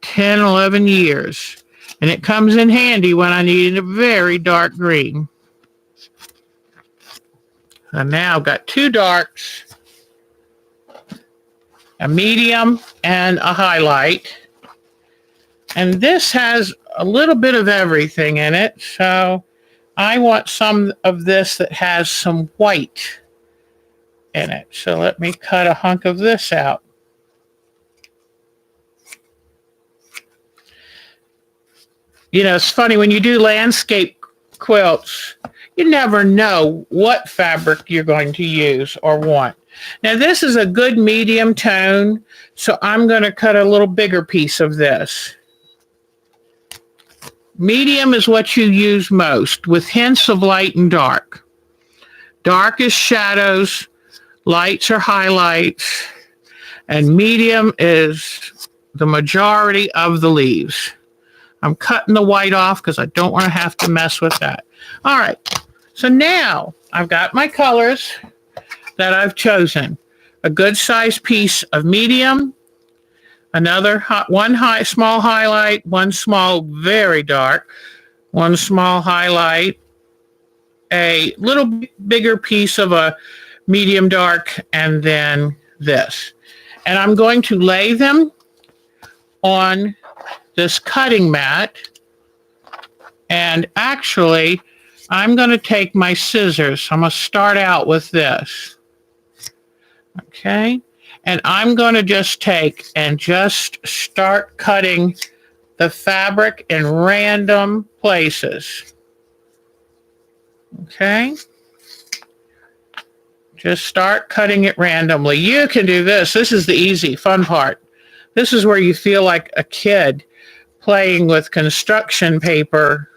10, 11 years. And it comes in handy when I need a very dark green. And now I've got 2 darks, a medium, and a highlight. And this has a little bit of everything in it. So I want some of this that has some white in it. So let me cut a hunk of this out. You know, it's funny when you do landscape quilts, You never know what fabric you're going to use or want. Now this is a good medium tone, so I'm going to cut a little bigger piece of this. Medium is what you use most, with hints of light and dark. Dark is shadows, lights are highlights, and medium is the majority of the leaves. I'm cutting the white off because I don't want to have to mess with that. All right, so now I've got my colors that I've chosen. A good sized piece of medium, small highlight, one small very dark, one small highlight, a little bigger piece of a medium dark, and then this. And I'm going to lay them on this cutting mat. And actually, I'm going to take my scissors. I'm going to start out with this. Okay. And I'm going to just take and just start cutting the fabric in random places. Okay. Just start cutting it randomly. You can do this. This is the easy, fun part. This is where you feel like a kid playing with construction paper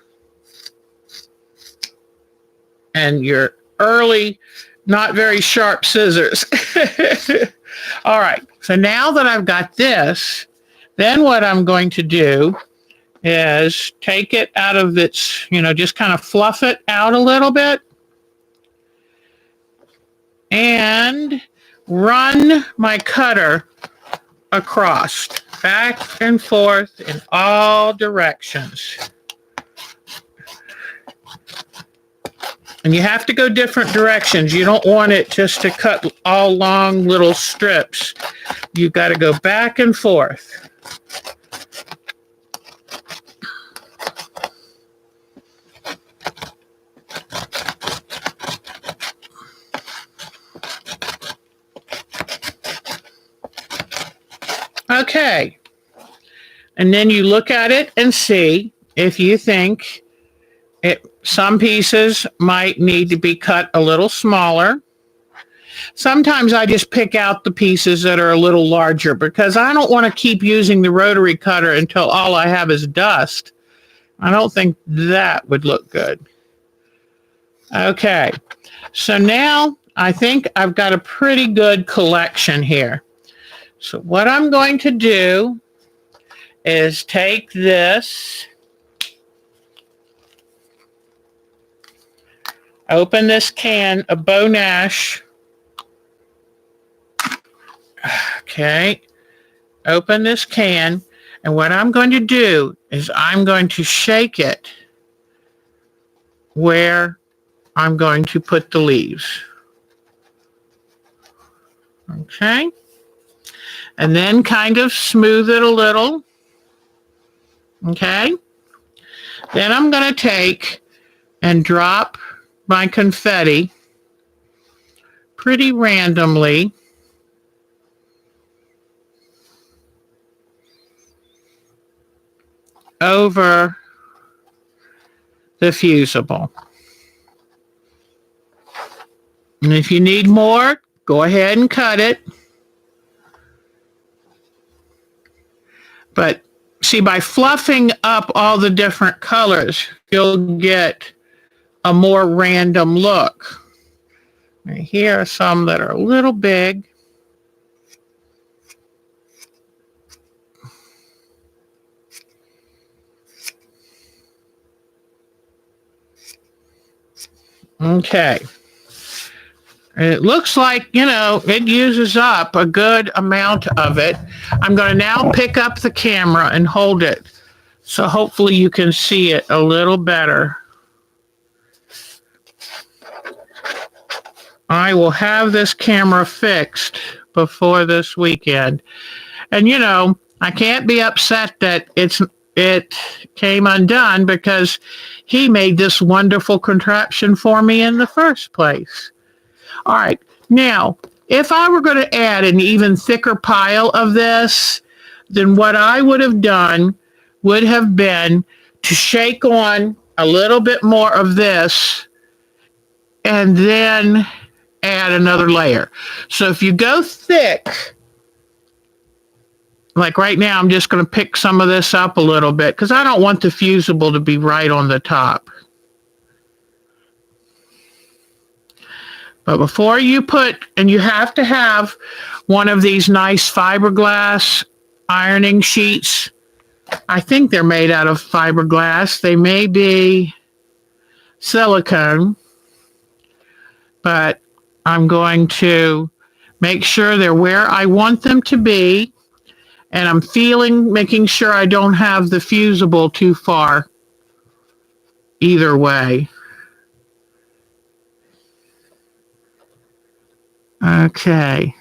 and your early, not very sharp scissors. All right, so now that I've got this, then what I'm going to do is take it out of its, just kind of fluff it out a little bit and run my cutter across, back and forth in all directions. And you have to go different directions. You don't want it just to cut all long little strips. You've got to go back and forth. Okay. And then you look at it and see if you think some pieces might need to be cut a little smaller. Sometimes I just pick out the pieces that are a little larger because I don't want to keep using the rotary cutter until all I have is dust. I don't think that would look good. Okay, so now I think I've got a pretty good collection here. So what I'm going to do is take this, open this can of Beau Nash. Okay, open this can, and what I'm going to do is I'm going to shake it where I'm going to put the leaves. Okay, and then kind of smooth it a little. Okay, then I'm going to take and drop my confetti pretty randomly over the fusible. And if you need more, go ahead and cut it. But see, by fluffing up all the different colors, you'll get a more random look. And here are some that are a little big. Okay. It looks like, it uses up a good amount of it. I'm going to now pick up the camera and hold it. So hopefully you can see it a little better. I will have this camera fixed before this weekend. And, I can't be upset that it came undone because he made this wonderful contraption for me in the first place. All right, now, if I were going to add an even thicker pile of this, then what I would have done would have been to shake on a little bit more of this and then add another layer. So if you go thick, like right now, I'm just going to pick some of this up a little bit because I don't want the fusible to be right on the top. But before you put, and you have to have one of these nice fiberglass ironing sheets. I think they're made out of fiberglass. They may be silicone, but I'm going to make sure they're where I want them to be. And I'm making sure I don't have the fusible too far either way. Okay.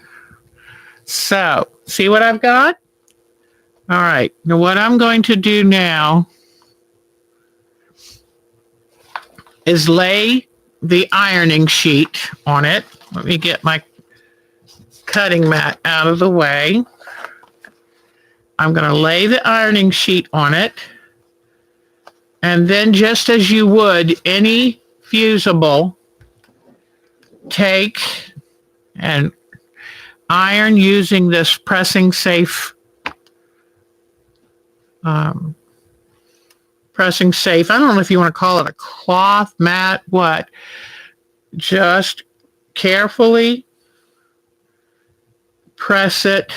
So, see what I've got? All right. Now what I'm going to do now is lay the ironing sheet on it. Let me get my cutting mat out of the way. I'm going to lay the ironing sheet on it. And then just as you would any fusible, take and iron using this pressing safe. I don't know if you want to call it a cloth mat, what? Just carefully press it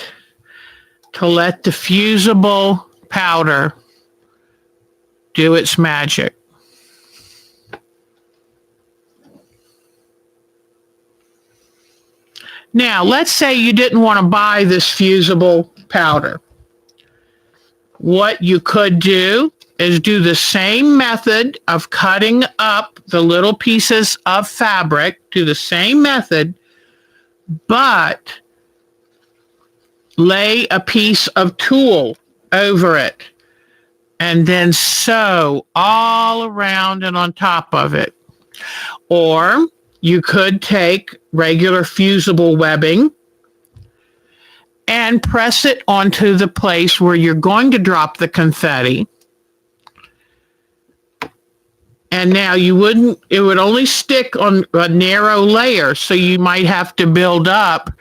to let the fusible powder do its magic. Now, let's say you didn't want to buy this fusible powder. What you could do is do the same method of cutting up the little pieces of fabric, do the same method, but lay a piece of tulle over it and then sew all around and on top of it. Or you could take regular fusible webbing and press it onto the place where you're going to drop the confetti. And now it would only stick on a narrow layer, so you might have to build up.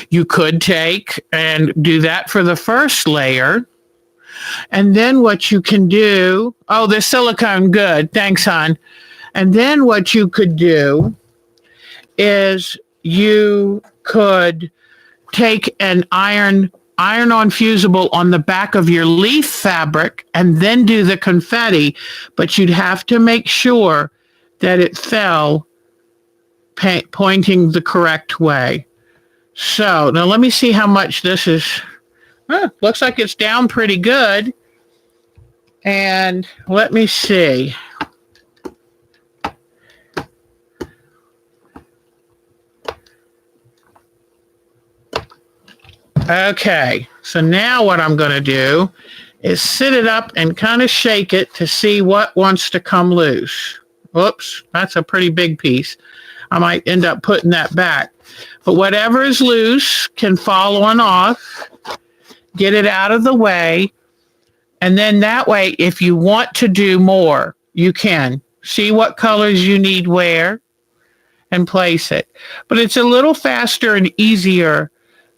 You could take and do that for the first layer. And then what you can do, oh, the silicone, good, thanks, hon. And then what you could do is you could take an iron-on fusible on the back of your leaf fabric and then do the confetti, but you'd have to make sure that it fell pointing the correct way. So now let me see how much this is. Looks like it's down pretty good. And let me see. Okay, so now what I'm going to do is sit it up and kind of shake it to see what wants to come loose. Oops, that's a pretty big piece. I might end up putting that back. But whatever is loose can fall on off. Get it out of the way. And then that way, if you want to do more, you can. See what colors you need where and place it. But it's a little faster and easier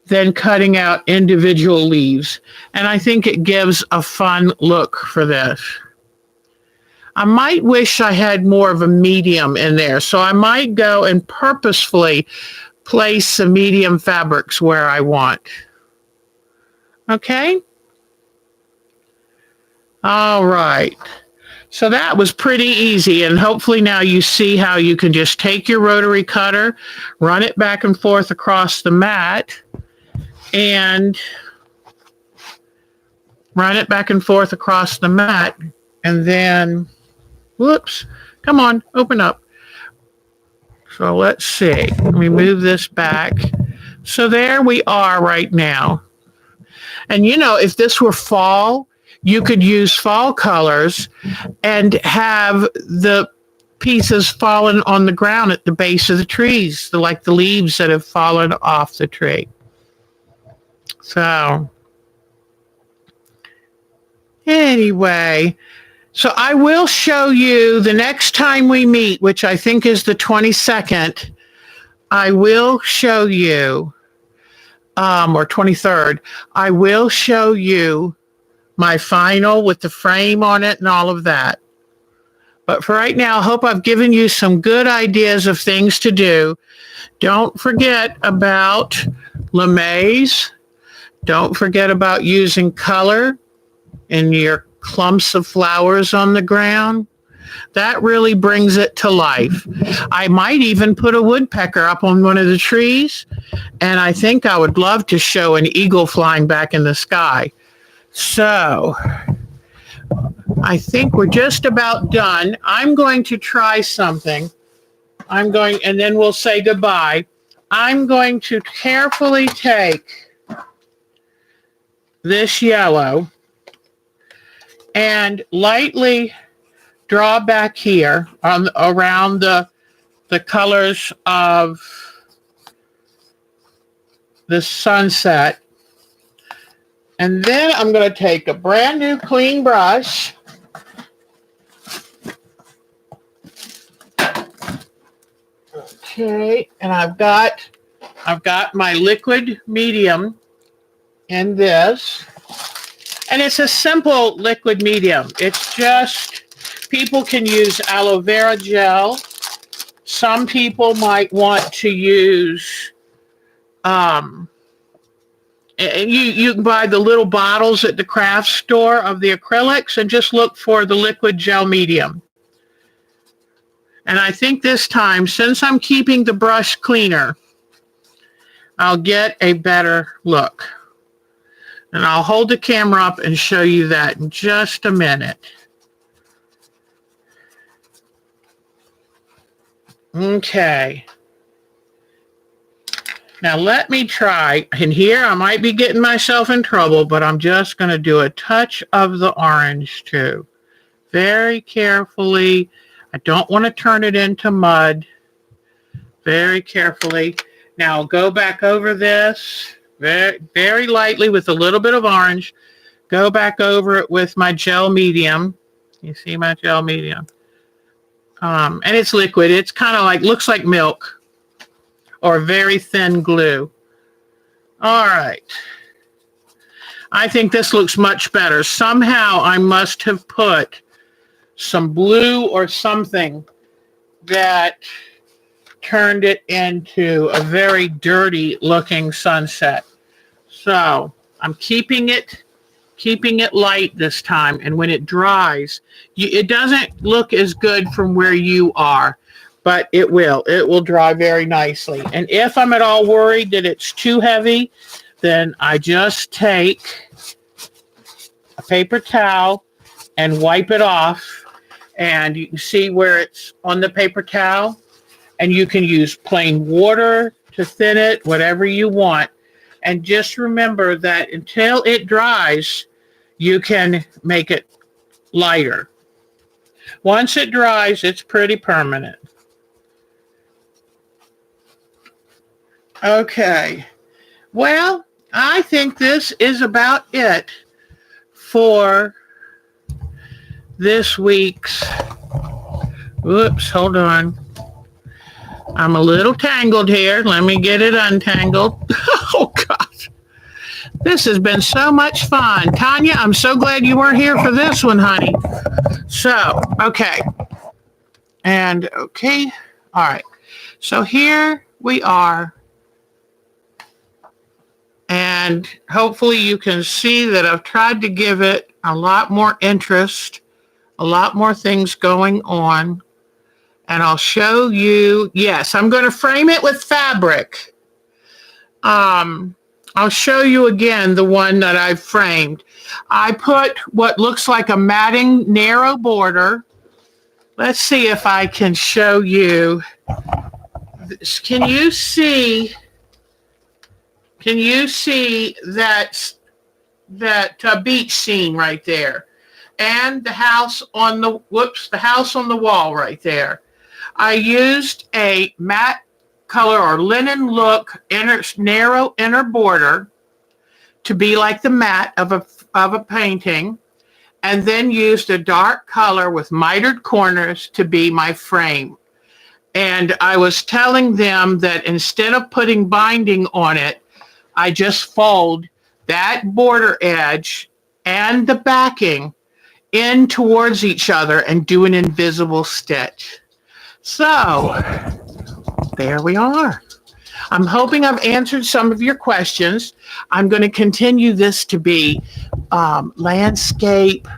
than cutting out individual leaves. And I think it gives a fun look for this. I might wish I had more of a medium in there. So I might go and purposefully place some medium fabrics where I want. Okay? All right. So that was pretty easy. And hopefully now you see how you can just take your rotary cutter, run it back and forth across the mat, and run it back and forth across the mat, and then, whoops, come on, open up. So let's see. Let me move this back. So there we are right now. And you know, if this were fall, you could use fall colors and have the pieces fallen on the ground at the base of the trees, like the leaves that have fallen off the tree. So, anyway, So I will show you the next time we meet, which I think is the 22nd. I will show you, or 23rd, I will show you my final with the frame on it and all of that. But for right now, I hope I've given you some good ideas of things to do. Don't forget about LeMays. Don't forget about using color in your clumps of flowers on the ground. That really brings it to life. I might even put a woodpecker up on one of the trees, and I think I would love to show an eagle flying back in the sky. So I think we're just about done. I'm going to try something. And then we'll say goodbye. I'm going to carefully take this yellow and lightly draw back here around the colors of the sunset. And then I'm going to take a brand new clean brush. Okay, and I've got my liquid medium in this. And it's a simple liquid medium. It's just, people can use aloe vera gel. Some people might want to use, and you can buy the little bottles at the craft store of the acrylics and just look for the liquid gel medium. And I think this time, since I'm keeping the brush cleaner, I'll get a better look. And I'll hold the camera up and show you that in just a minute. Okay. Now let me try, and here I might be getting myself in trouble, but I'm just going to do a touch of the orange too. Very carefully. I don't want to turn it into mud. Very carefully. Now I'll go back over this very, very lightly with a little bit of orange. Go back over it with my gel medium. You see my gel medium? And it's liquid. It's kind of like, looks like milk or very thin glue. All right. I think this looks much better. Somehow I must have put some blue or something that turned it into a very dirty looking sunset. So I'm keeping it light this time. And when it dries, it doesn't look as good from where you are, but it will dry very nicely. And if I'm at all worried that it's too heavy, then I just take a paper towel and wipe it off. And you can see where it's on the paper towel. And you can use plain water to thin it, whatever you want. And just remember that until it dries, you can make it lighter. Once it dries, it's pretty permanent. Okay. Well, I think this is about it for this week's. Whoops, hold on. I'm a little tangled here. Let me get it untangled. Oh, God. This has been so much fun. Tanya, I'm so glad you weren't here for this one, honey. So, okay. And, okay. All right. So here we are. And hopefully you can see that I've tried to give it a lot more interest, a lot more things going on. And I'll show you, yes, I'm going to frame it with fabric. I'll show you again the one that I framed. I put what looks like a matting narrow border. Let's see if I can show you this. Can you see that beach scene right there? And the house on the wall right there. I used a matte color or linen look narrow inner border to be like the mat of a painting. and then used a dark color with mitered corners to be my frame. And I was telling them that instead of putting binding on it, I just fold that border edge and the backing in towards each other and do an invisible stitch. So there we are. I'm hoping I've answered some of your questions. I'm going to continue this to be landscape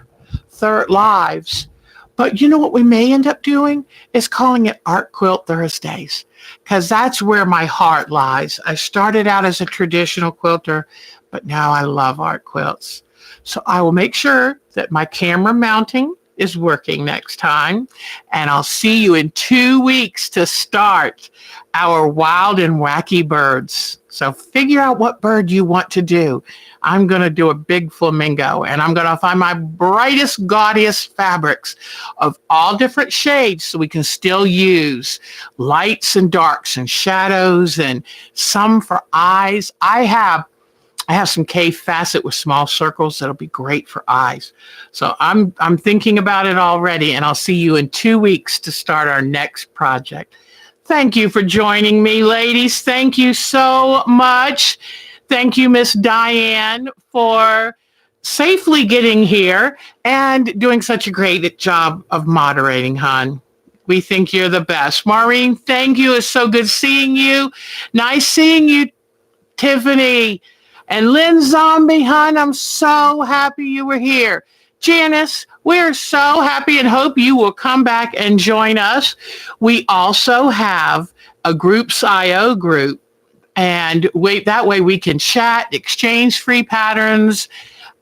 third lives. But you know what we may end up doing is calling it Art Quilt Thursdays, because that's where my heart lies. I started out as a traditional quilter, but now I love art quilts. So I will make sure that my camera mounting is working next time. And I'll see you in 2 weeks to start our wild and wacky birds. So figure out what bird you want to do. I'm going to do a big flamingo, and I'm going to find my brightest, gaudiest fabrics of all different shades so we can still use lights and darks and shadows and some for eyes. I have some K facet with small circles that'll be great for eyes. So I'm thinking about it already, and I'll see you in 2 weeks to start our next project. Thank you for joining me, ladies. Thank you so much. Thank you, Miss Diane, for safely getting here and doing such a great job of moderating, hon. We think you're the best. Maureen, thank you. It's so good seeing you. Nice seeing you, Tiffany. And Lynn Zombie, hon, I'm so happy you were here. Janice, we're so happy and hope you will come back and join us. We also have a Groups IO group, and that way we can chat, exchange free patterns,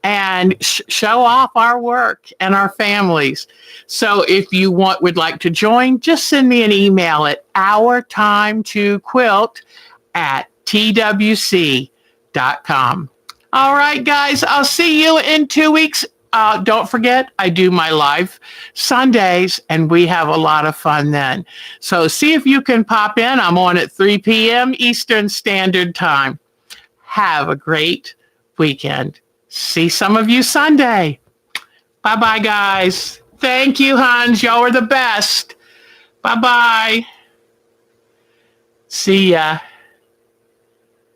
and show off our work and our families. So if you would like to join, just send me an email at ourtimetoquilt@twc.com. All right, guys, I'll see you in 2 weeks. Don't forget, I do my live Sundays, and we have a lot of fun then. So see if you can pop in. I'm on at 3 p.m. Eastern Standard Time. Have a great weekend. See some of you Sunday. Bye-bye, guys. Thank you, Hans. Y'all are the best. Bye-bye. See ya.